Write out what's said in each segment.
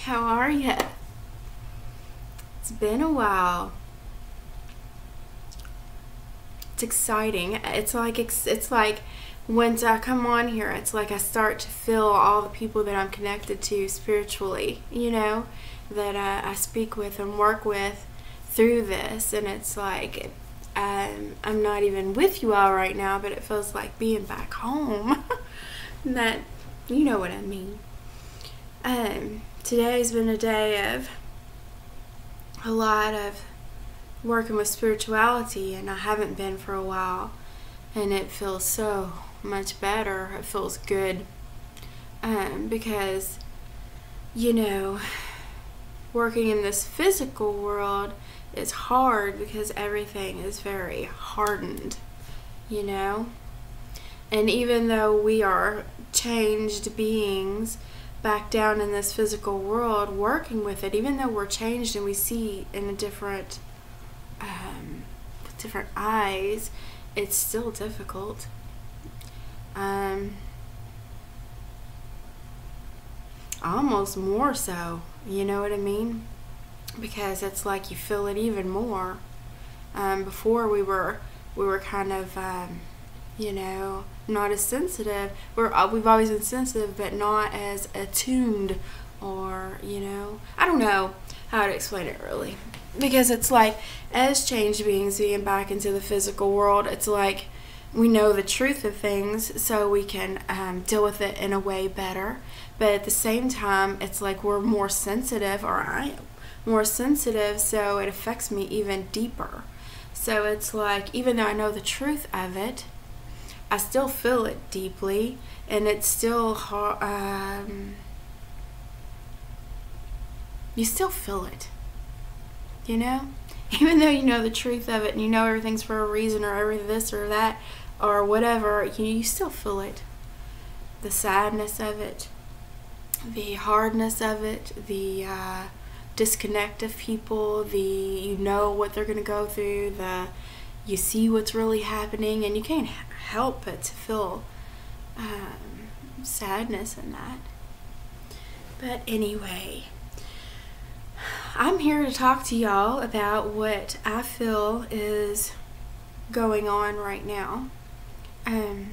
How are ya? It's been a while. It's exciting. It's like once I come on here, it's like I start to feel all the people that I'm connected to spiritually, that I speak with and work with through this. And it's like I'm not even with you all right now, but it feels like being back home. That, you know what I mean. Today's been a day of a lot of working with spirituality, and I haven't been for a while, and it feels so much better. It feels good, because working in this physical world is hard because everything is very hardened, and even though we are changed beings back down in this physical world, working with it, even though we're changed and we see in a different with different eyes, it's still difficult. Almost more so, you know what I mean? Because it's like you feel it even more. Before we were kind of not as sensitive. We've always been sensitive, but not as attuned, or I don't know how to explain it really, because it's like, as changed beings being back into the physical world, it's like we know the truth of things, so we can deal with it in a way better. But at the same time, it's like we're more sensitive, or I am more sensitive, so it affects me even deeper. So it's like, even though I know the truth of it, I still feel it deeply, and it's still hard. You still feel it, even though you know the truth of it, and you know everything's for a reason, or every this or that or whatever, you still feel it. The sadness of it, the hardness of it, the disconnect of people, what they're going to go through, you see what's really happening, and you can't help but to feel sadness in that. But anyway, I'm here to talk to y'all about what I feel is going on right now. I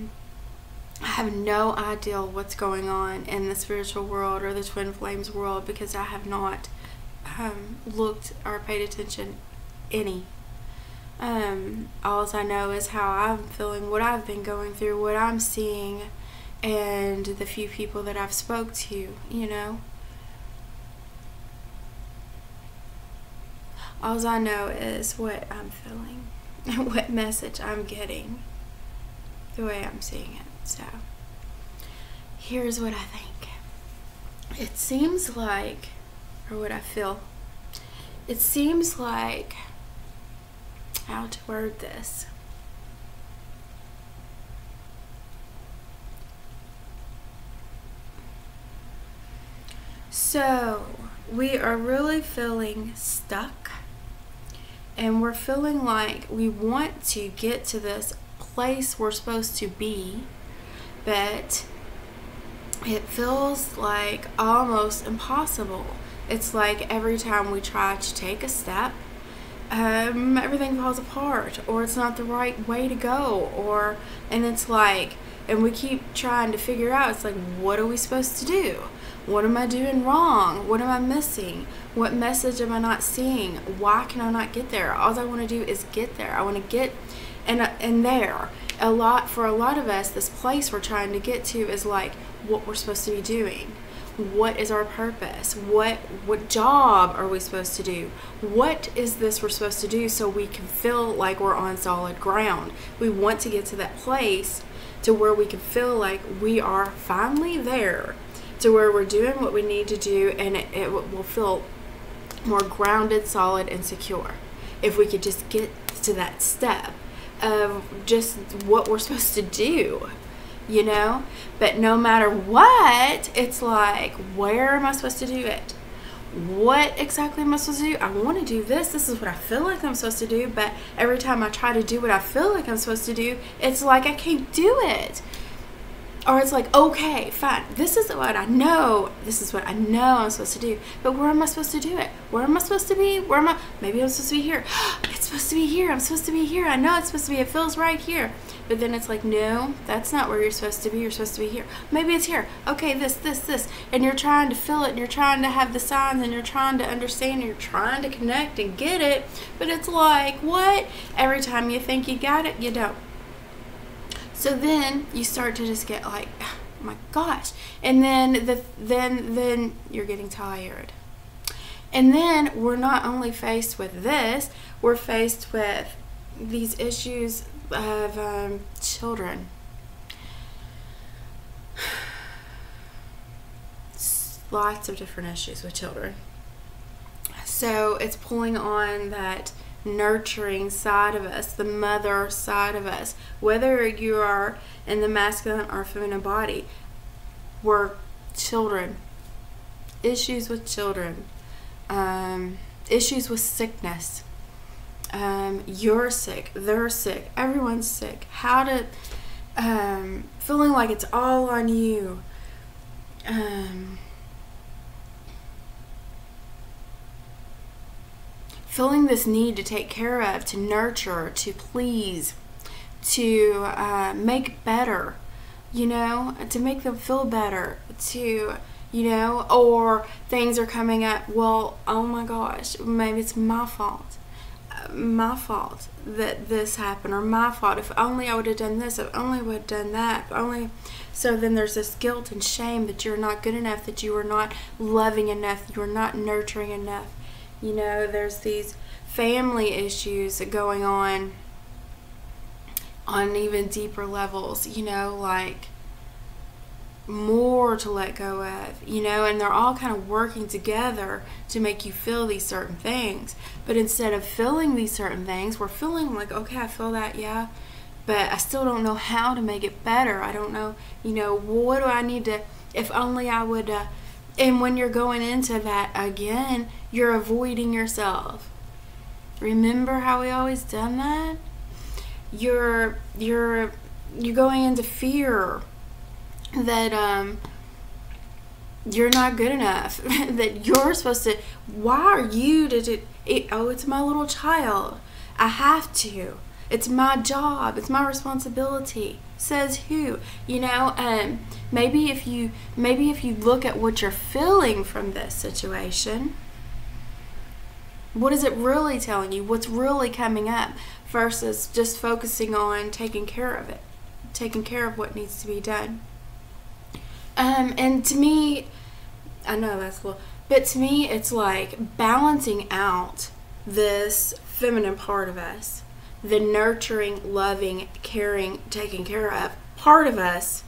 have no idea what's going on in the spiritual world or the twin flames world, because I have not looked or paid attention any. All I know is how I'm feeling, what I've been going through, what I'm seeing, and the few people that I've spoke to, All I know is what I'm feeling and what message I'm getting, the way I'm seeing it. So here's what I think. It seems like, or what I feel, it seems like, how to word this, so we are really feeling stuck, and we're feeling like we want to get to this place we're supposed to be, but it feels like almost impossible. It's like every time we try to take a step, everything falls apart, or it's not the right way to go, and it's like, and we keep trying to figure out, it's like, what are we supposed to do? What am I doing wrong? What am I missing? What message am I not seeing? Why can I not get there? All I want to do is get there. I want to get, and there. For a lot of us, this place we're trying to get to is like what we're supposed to be doing. What is our purpose? What job are we supposed to do? What is this we're supposed to do, so we can feel like we're on solid ground? We want to get to that place to where we can feel like we are finally there, to where we're doing what we need to do, and it will feel more grounded, solid, and secure if we could just get to that step of just what we're supposed to do, but no matter what, it's like, where am I supposed to do it? What exactly am I supposed to do? I want to do this is what I feel like I'm supposed to do, but every time I try to do what I feel like I'm supposed to do, it's like I can't do it. Or it's like, okay, fine, this is what I know I'm supposed to do, but where am I supposed to do it? Where am I supposed to be? Maybe I'm supposed to be here. It's supposed to be here. I'm supposed to be here. I know it's supposed to be. It feels right here. But then it's like, no, that's not where you're supposed to be. You're supposed to be here. Maybe it's here. Okay, this. And you're trying to feel it, and you're trying to have the signs, and you're trying to understand, and you're trying to connect and get it. But it's like, what? Every time you think you got it, you don't. So then you start to just get like, oh my gosh. And then you're getting tired. And then we're not only faced with this, we're faced with these issues of children. Lots of different issues with children. So it's pulling on that nurturing side of us, the mother side of us, whether you are in the masculine or feminine body. We're children. Issues with children. Issues with sickness. You're sick, they're sick, everyone's sick. Feeling like it's all on you. Feeling this need to take care of, to nurture, to please, to make better, to make them feel better, or things are coming up, well, oh my gosh, maybe it's my fault that this happened, or my fault, if only I would have done this, if only I would have done that, so then there's this guilt and shame that you're not good enough, that you are not loving enough, you are not nurturing enough. There's these family issues going on even deeper levels, like more to let go of, and they're all kind of working together to make you feel these certain things. But instead of feeling these certain things, we're feeling like, okay, I feel that, yeah, but I still don't know how to make it better. I don't know, what do I need to, if only I would, and when you're going into that again, you're avoiding yourself. Remember how we always done that? You're going into fear that you're not good enough, that you're supposed to, why are you to do it? Oh, it's my little child, I have to, it's my job, it's my responsibility. Says who? Maybe if you look at what you're feeling from this situation, what is it really telling you? What's really coming up, versus just focusing on taking care of it, taking care of what needs to be done. And to me, I know that's a little, but to me, it's like balancing out this feminine part of us, the nurturing, loving, caring, taking care of part of us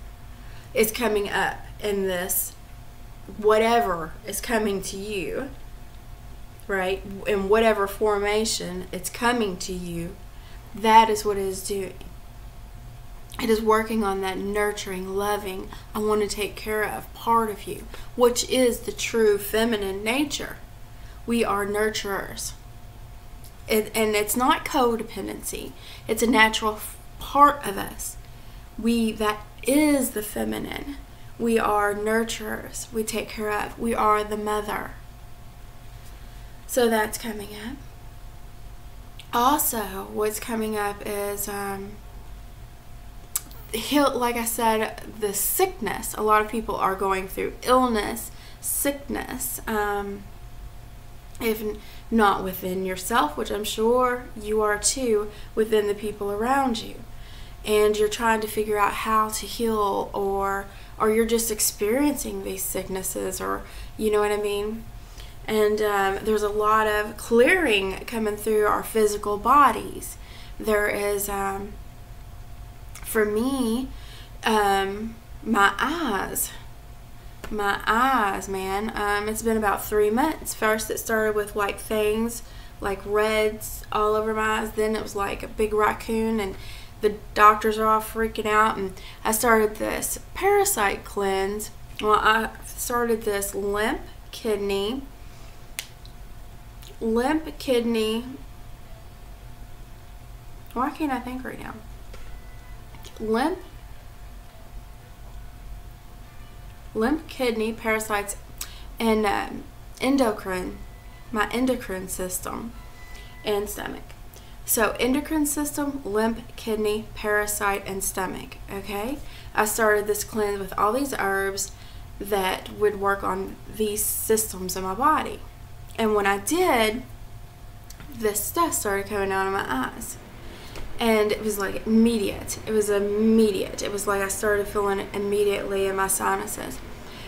is coming up in this, whatever is coming to you, right? In whatever formation it's coming to you, that is what it is doing. It is working on that nurturing, loving, I want to take care of part of you, which is the true feminine nature. We are nurturers. And it's not codependency. It's a natural part of us. That is the feminine. We are nurturers. We take care of. We are the mother. So that's coming up. Also, what's coming up is, like I said, the sickness. A lot of people are going through illness, sickness, if not within yourself, which I'm sure you are too, within the people around you. And you're trying to figure out how to heal, or you're just experiencing these sicknesses, or you know what I mean? And there's a lot of clearing coming through our physical bodies. There is, for me, my eyes, man. It's been about 3 months. First it started with like things like reds all over my eyes. Then it was like a big raccoon, and the doctors are all freaking out. And I started this parasite cleanse. Well, I started this limp kidney. Why can't I think right now? Limp lymph, kidney, parasites, and endocrine, my endocrine system, and stomach. So endocrine system, lymph, kidney, parasite, and stomach. Okay, I started this cleanse with all these herbs that would work on these systems in my body. And when I did, this stuff started coming out of my eyes. And it was like immediate. It was immediate. It was like I started feeling it immediately in my sinuses.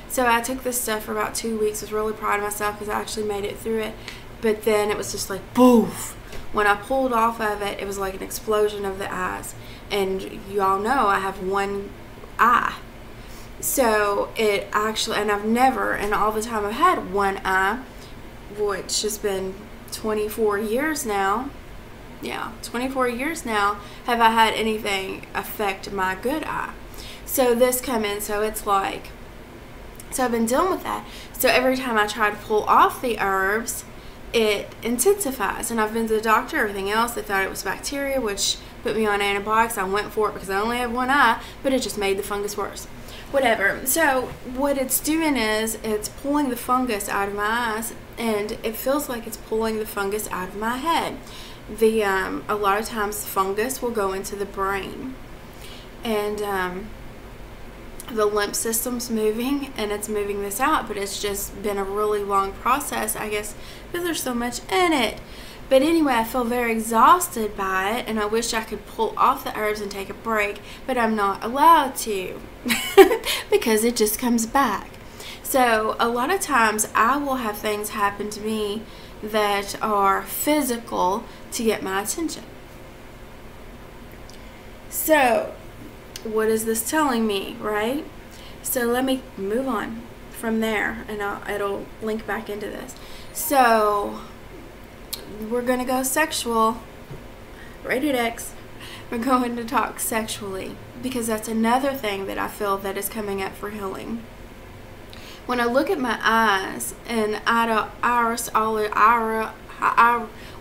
So I took this stuff for about 2 weeks. I was really proud of myself because I actually made it through it. But then it was just like, boof. When I pulled off of it, it was like an explosion of the eyes. And you all know I have one eye. So it actually, and I've never, in all the time I've had one eye, which has been 24 years now. Yeah, 24 years now have I had anything affect my good eye. So this come in, so it's like, so I've been dealing with that. So every time I try to pull off the herbs, it intensifies. And I've been to the doctor, everything else. They thought it was bacteria, which put me on antibiotics. I went for it because I only have one eye, but it just made the fungus worse. Whatever. So what it's doing is it's pulling the fungus out of my eyes, and it feels like it's pulling the fungus out of my head. A lot of times the fungus will go into the brain, and the lymph system's moving, and it's moving this out, but it's just been a really long process, I guess, because there's so much in it. But anyway, I feel very exhausted by it, and I wish I could pull off the herbs and take a break, but I'm not allowed to because it just comes back. So a lot of times I will have things happen to me that are physical to get my attention. So what is this telling me, right? So let me move on from there, and it'll link back into this. So we're going to go sexual, rated X. We're going to talk sexually, because that's another thing that I feel that is coming up for healing. When I look at my eyes, and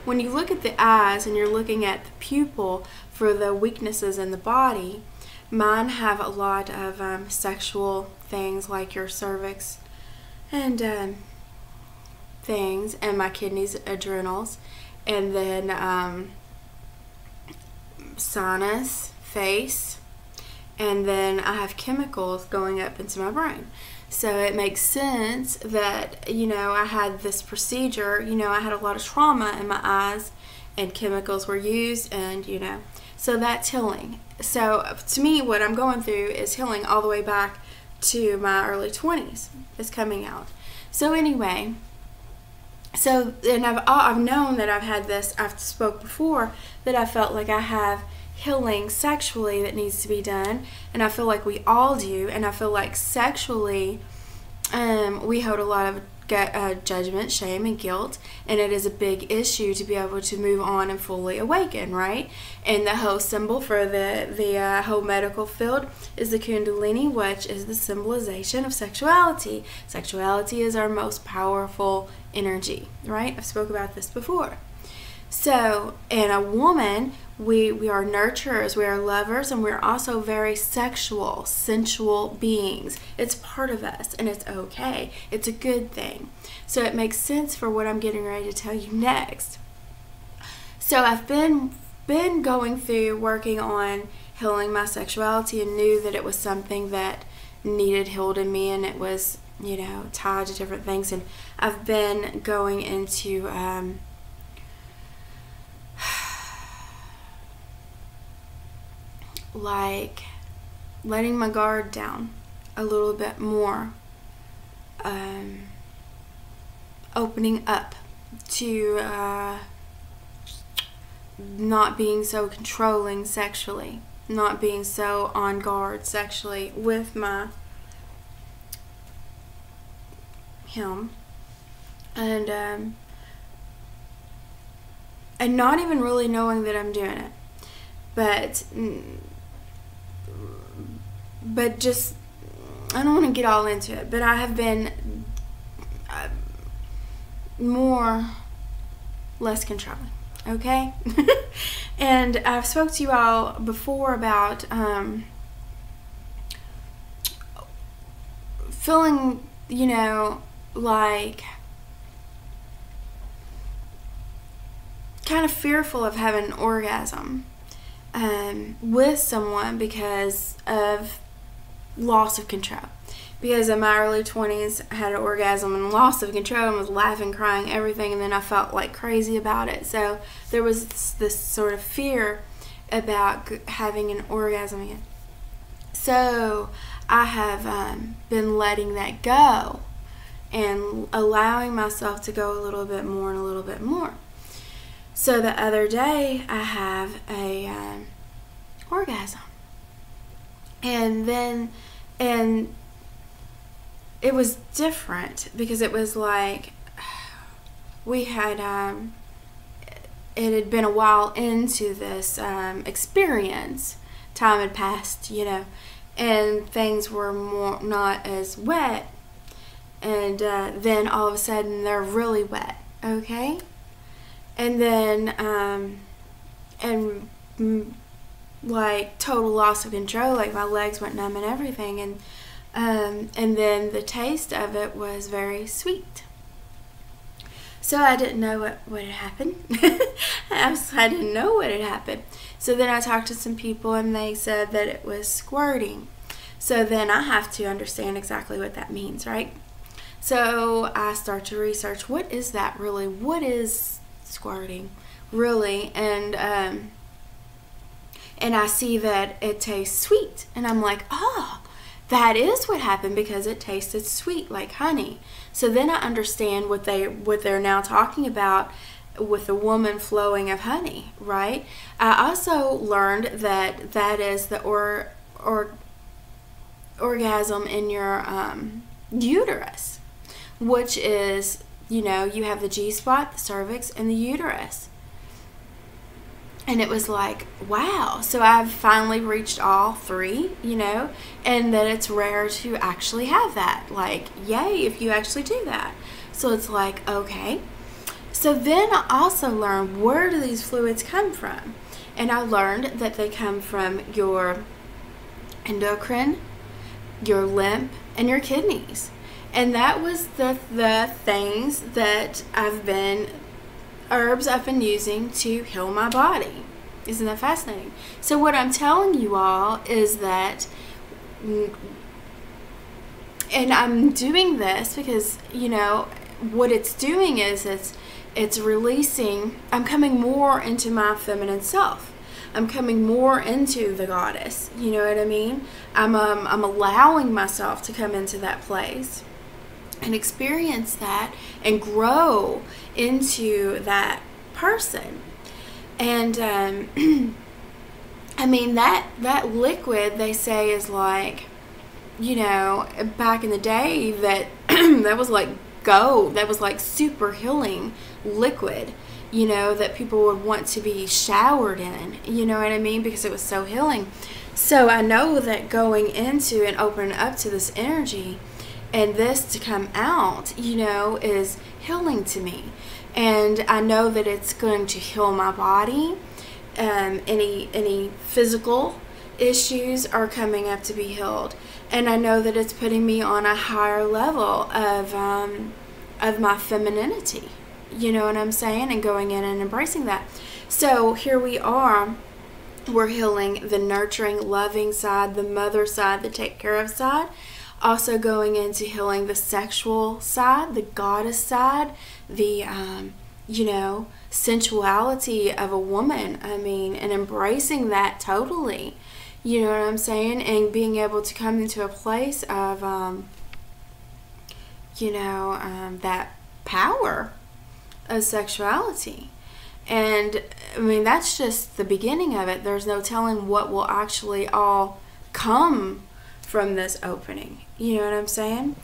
when you look at the eyes and you're looking at the pupil for the weaknesses in the body, mine have a lot of sexual things like your cervix and things, and my kidneys, adrenals, and then sinus, face, and then I have chemicals going up into my brain. So it makes sense that, you know, I had this procedure, you know, I had a lot of trauma in my eyes, and chemicals were used, and, you know, so that's healing. So to me, what I'm going through is healing all the way back to my early 20s is coming out. So anyway, so, and I've known that I've had this, I've spoke before, that I felt like I have healing sexually that needs to be done, and I feel like we all do, and I feel like sexually we hold a lot of judgment, shame, and guilt, and it is a big issue to be able to move on and fully awaken, right? And the whole symbol for the whole medical field is the Kundalini, which is the symbolization of sexuality. Sexuality is our most powerful energy, right? I've spoke about this before. So, in a woman, we are nurturers, we are lovers, and we're also very sexual, sensual beings. It's part of us, and it's okay. It's a good thing. So it makes sense for what I'm getting ready to tell you next. So I've been going through working on healing my sexuality, and knew that it was something that needed healed in me, and it was, you know, tied to different things. And I've been going into like letting my guard down a little bit more, opening up to not being so controlling sexually, not being so on guard sexually with him, and not even really knowing that I'm doing it, but just, I don't want to get all into it, but I have been less controlling, okay? And I've spoke to you all feeling, like kind of fearful of having an orgasm with someone because of loss of control. Because in my early 20s, I had an orgasm and loss of control and was laughing, crying, everything, and then I felt like crazy about it. So there was this sort of fear about having an orgasm again. So I have been letting that go and allowing myself to go a little bit more and a little bit more. So the other day, I have a orgasm. And it was different because it was like we had, it had been a while into this experience. Time had passed, and things were not as wet. And then all of a sudden they're really wet, okay? And then, like total loss of control, like my legs went numb and everything. And then the taste of it was very sweet. So I didn't know what had happened. I didn't know what had happened. So then I talked to some people and they said that it was squirting. So then I have to understand exactly what that means, right? So I start to research, what is that really? What is squirting really? And I see that it tastes sweet. And I'm like, oh, that is what happened because it tasted sweet like honey. So then I understand what they're now talking about with the woman flowing of honey, right? I also learned that is the orgasm in your uterus, which is, you have the G-spot, the cervix, and the uterus. And it was like, wow. So I've finally reached all three, and that it's rare to actually have that. Like, yay, if you actually do that. So it's like, okay. So then I also learned, where do these fluids come from? And I learned that they come from your endocrine, your lymph, and your kidneys. And that was the things that herbs I've been using to heal my body. Isn't that fascinating? So what I'm telling you all is that, and I'm doing this because, what it's doing is it's releasing, I'm coming more into my feminine self. I'm coming more into the goddess. You know what I mean? I'm allowing myself to come into that place and experience that and grow into that person. And I mean, that liquid, they say, is like, back in the day, that that was like gold. That was like super healing liquid, that people would want to be showered in, you know what I mean? Because it was so healing. So I know that going into and opening up to this energy and this to come out, is healing to me. And I know that it's going to heal my body. Any physical issues are coming up to be healed. And I know that it's putting me on a higher level of my femininity. You know what I'm saying? And going in and embracing that. So here we are. We're healing the nurturing, loving side, the mother side, the take care of side. Also going into healing the sexual side, the goddess side, the, sensuality of a woman. I mean, and embracing that totally. You know what I'm saying? And being able to come into a place of, that power of sexuality. And, I mean, that's just the beginning of it. There's no telling what will actually all come from this opening. You know what I'm saying?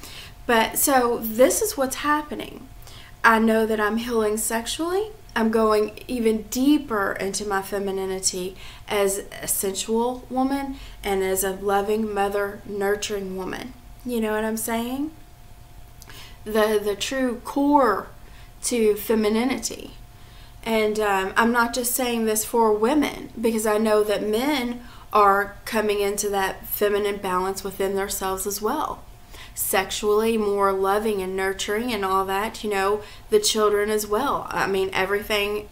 But so this is what's happening. I know that I'm healing sexually. I'm going even deeper into my femininity as a sensual woman and as a loving mother, nurturing woman. You know what I'm saying? The true core to femininity. And I'm not just saying this for women, because I know that men are coming into that feminine balance within themselves as well. sexually more loving and nurturing and all that, the children as well. I mean, everything,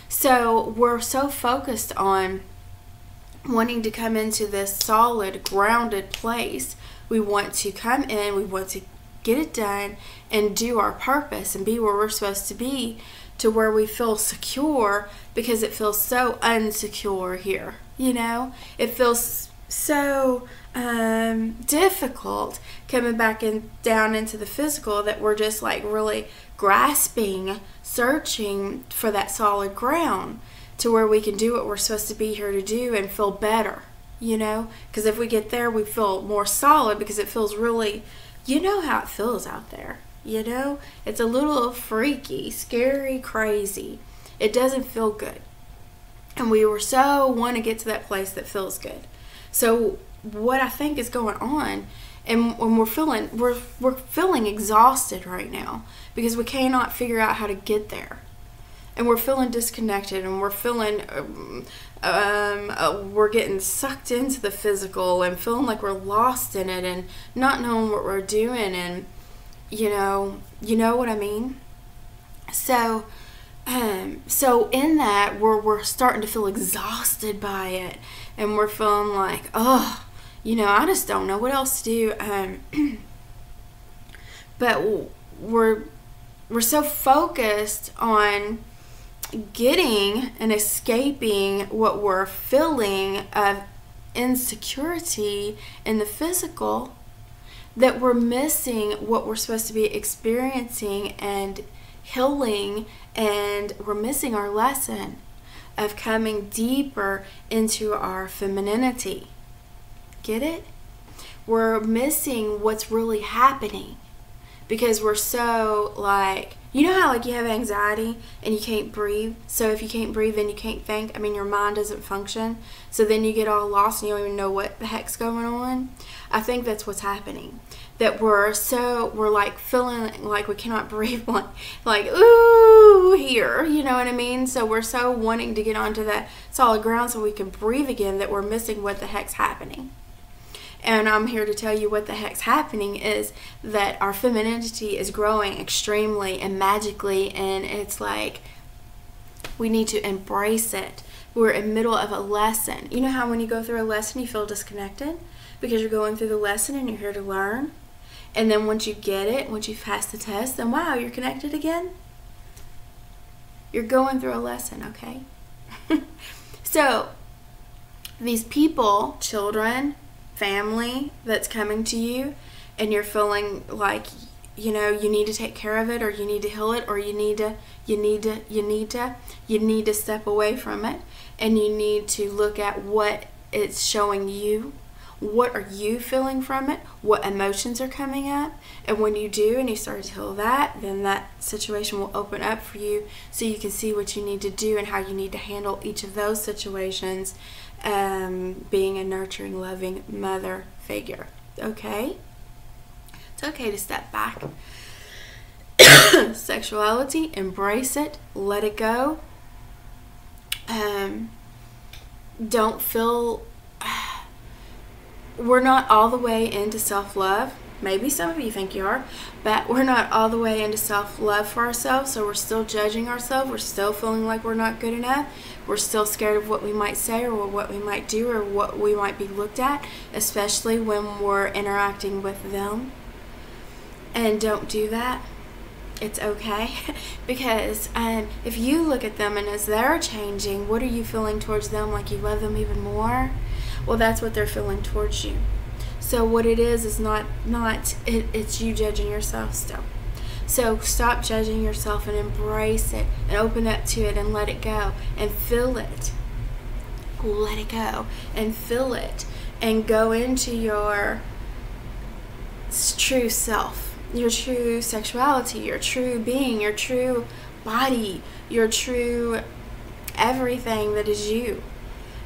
So we're so focused on wanting to come into this solid, grounded place. We want to come in, we want to get it done and do our purpose and be where we're supposed to be, to where we feel secure, because it feels so unsecure here. It feels so difficult coming back down into the physical, that we're just like really grasping, searching for that solid ground to where we can do what we're supposed to be here to do and feel better, because if we get there, we feel more solid, because it feels really, how it feels out there, it's a little freaky, scary, crazy. It doesn't feel good, and we were so want to get to that place that feels good. So what I think is going on, and when we're feeling exhausted right now, because we cannot figure out how to get there, and we're feeling disconnected, and we're feeling we're getting sucked into the physical and feeling like we're lost in it and not knowing what we're doing, and you know what I mean. So in that, we're starting to feel exhausted by it, and we're feeling like, I just don't know what else to do. But we're so focused on getting and escaping what we're feeling of insecurity in the physical, that we're missing what we're supposed to be experiencing and healing, and we're missing our lesson of coming deeper into our femininity. Get it? We're missing what's really happening, because we're so like, how like you have anxiety and you can't breathe. So if you can't breathe, then you can't think. I mean, your mind doesn't function. So then you get all lost and you don't even know what the heck's going on. I think that's what's happening. That we're like feeling like we cannot breathe, like ooh here, you know what I mean? So we're so wanting to get onto that solid ground so we can breathe again, that we're missing what the heck's happening. And I'm here to tell you what the heck's happening is that our femininity is growing extremely and magically, and it's like we need to embrace it. We're in the middle of a lesson. You know how when you go through a lesson you feel disconnected because you're going through the lesson and you're here to learn? And then once you get it, once you've passed the test, then wow, you're connected again? You're going through a lesson, okay? So these people, children, family that's coming to you, and you're feeling like you need to take care of it, or you need to heal it, or you need to step away from it, and you need to look at what it's showing you. What are you feeling from it? What emotions are coming up? And when you do and you start to heal that, then that situation will open up for you, so you can see what you need to do and how you need to handle each of those situations, being a nurturing, loving mother figure. Okay? It's okay to step back. Sexuality, embrace it, let it go. Don't feel... We're not all the way into self-love. Maybe some of you think you are, but we're not all the way into self-love for ourselves, so we're still judging ourselves. We're still feeling like we're not good enough. We're still scared of what we might say, or what we might do, or what we might be looked at, especially when we're interacting with them. And don't do that. It's okay. Because if you look at them and as they're changing, what are you feeling towards them? Like you love them even more? Well, that's what they're feeling towards you. So what it is not it's you judging yourself still. So stop judging yourself and embrace it and open up to it and let it go and feel it. Let it go and feel it and go into your true self, your true sexuality, your true being, your true body, your true everything that is you.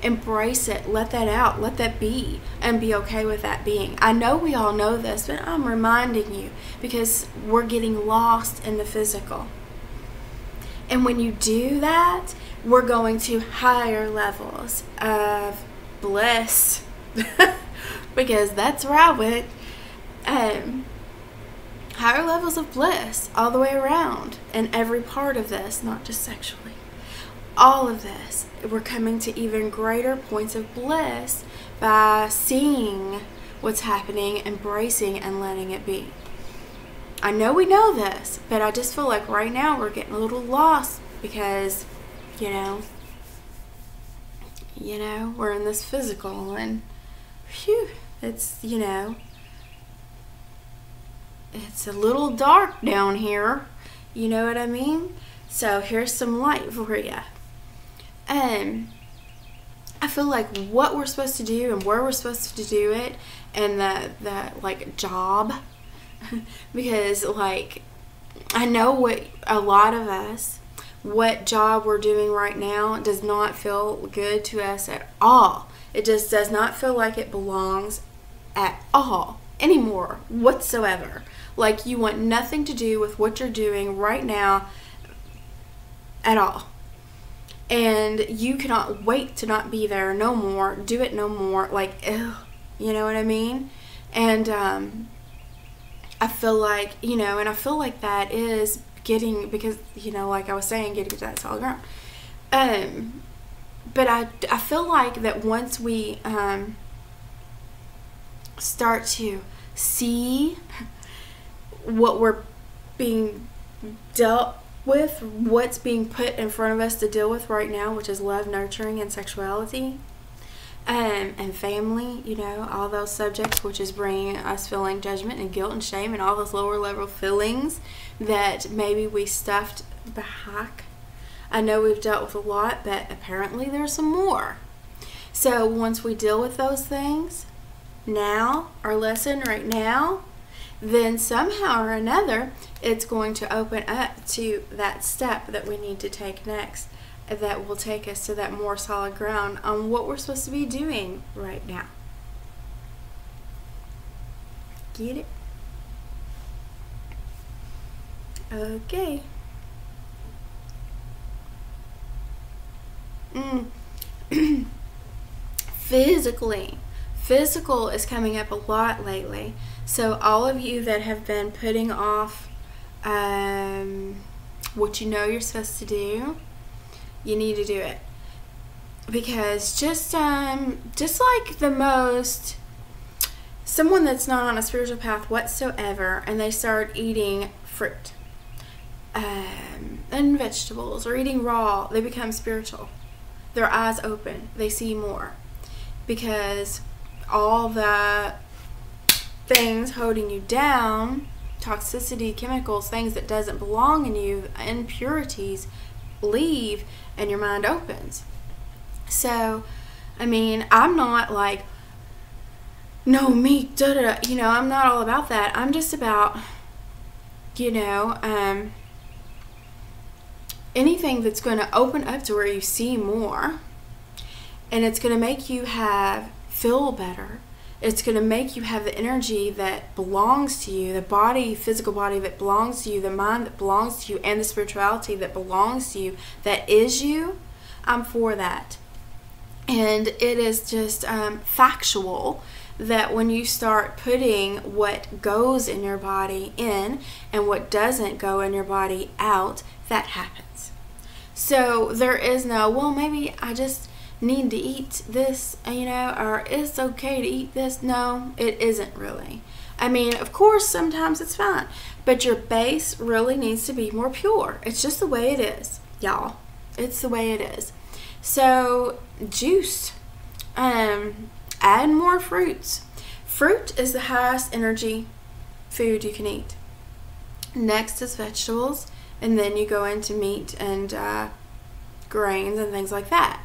Embrace it, let that out, let that be, and be okay with that being. I know we all know this, but I'm reminding you because we're getting lost in the physical. And when you do that, we're going to higher levels of bliss because that's where I went. Um, higher levels of bliss all the way around in every part of this, not just sexually. All of this, we're coming to even greater points of bliss by seeing what's happening, embracing, and letting it be. I know we know this, but I just feel like right now we're getting a little lost because, you know, we're in this physical, and phew, it's, it's a little dark down here. You know what I mean? So here's some light for you. I feel like what we're supposed to do and where we're supposed to do it, and the like job, because like I know what a lot of us, what job we're doing right now does not feel good to us at all. It just does not feel like it belongs at all anymore whatsoever. Like you want nothing to do with what you're doing right now at all. And you cannot wait to not be there no more, do it no more, like, ugh, you know what I mean? And I feel like, and I feel like that is getting, because, like I was saying, getting to that solid ground. But I feel like that once we start to see what we're being dealt with, what's being put in front of us to deal with right now, which is love, nurturing, and sexuality, and family, all those subjects, which is bringing us feeling judgment and guilt and shame and all those lower level feelings that maybe we stuffed back. I know we've dealt with a lot, but apparently there's some more. So once we deal with those things now, our lesson right now, then somehow or another it's going to open up to that step that we need to take next, that will take us to that more solid ground on what we're supposed to be doing right now. Get it? Okay. Physical is coming up a lot lately. So all of you that have been putting off what you're supposed to do, you need to do it. Because just like someone that's not on a spiritual path whatsoever, and they start eating fruit and vegetables, or eating raw, they become spiritual. Their eyes open, they see more, because all the things holding you down, toxicity, chemicals, things that doesn't belong in you, impurities, leave, and your mind opens. So, I'm not like, no meat, I'm not all about that. I'm just about, anything that's going to open up to where you see more, and it's going to make you feel better. It's going to make you have the energy that belongs to you, the physical body that belongs to you, the mind that belongs to you, and the spirituality that belongs to you, that is you. I'm for that. And it is just factual that when you start putting what goes in your body in and what doesn't go in your body out, that happens. So there is no, well, maybe I just need to eat this, or it's okay to eat this. No, it isn't really. Of course, sometimes it's fine, but your base really needs to be more pure. It's just the way it is, y'all. It's the way it is. So, juice. Add more fruits. Fruit is the highest energy food you can eat. Next is vegetables, and then you go into meat and grains and things like that.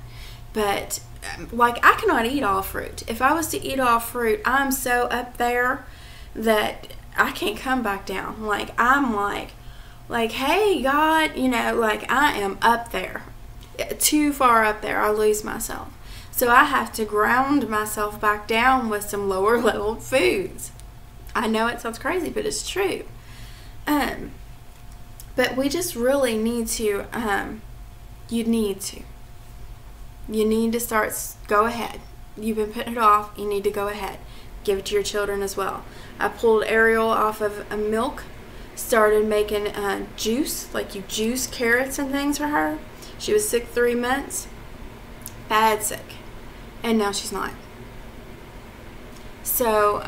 But I cannot eat all fruit. If I was to eat all fruit, I'm so up there that I can't come back down. I'm like, hey God, I am up there, too far up there. I lose myself. So I have to ground myself back down with some lower level foods. I know it sounds crazy, but it's true. But we just really need to, you need to start, go ahead. You've been putting it off, you need to go ahead. give it to your children as well. I pulled Ariel off of a milk, started making juice, like you juice carrots and things for her. She was sick 3 months, bad sick, and now she's not. So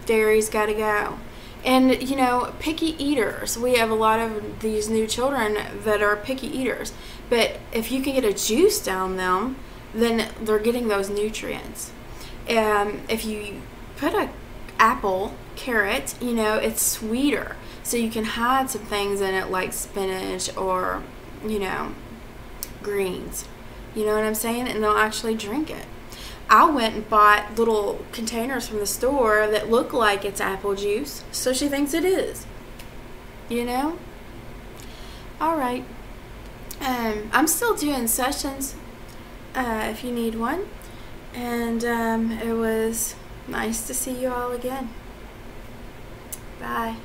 dairy's got to go. And you know, picky eaters, we have a lot of these new children that are picky eaters, but if you can get a juice down them, then they're getting those nutrients. If you put a apple, carrot, you know, it's sweeter, so you can hide some things in it like spinach or, you know, greens, you know what I'm saying, and they'll actually drink it. I went and bought little containers from the store that look like it's apple juice, so she thinks it is, you know. All right, I'm still doing sessions if you need one, and it was nice to see you all again. Bye.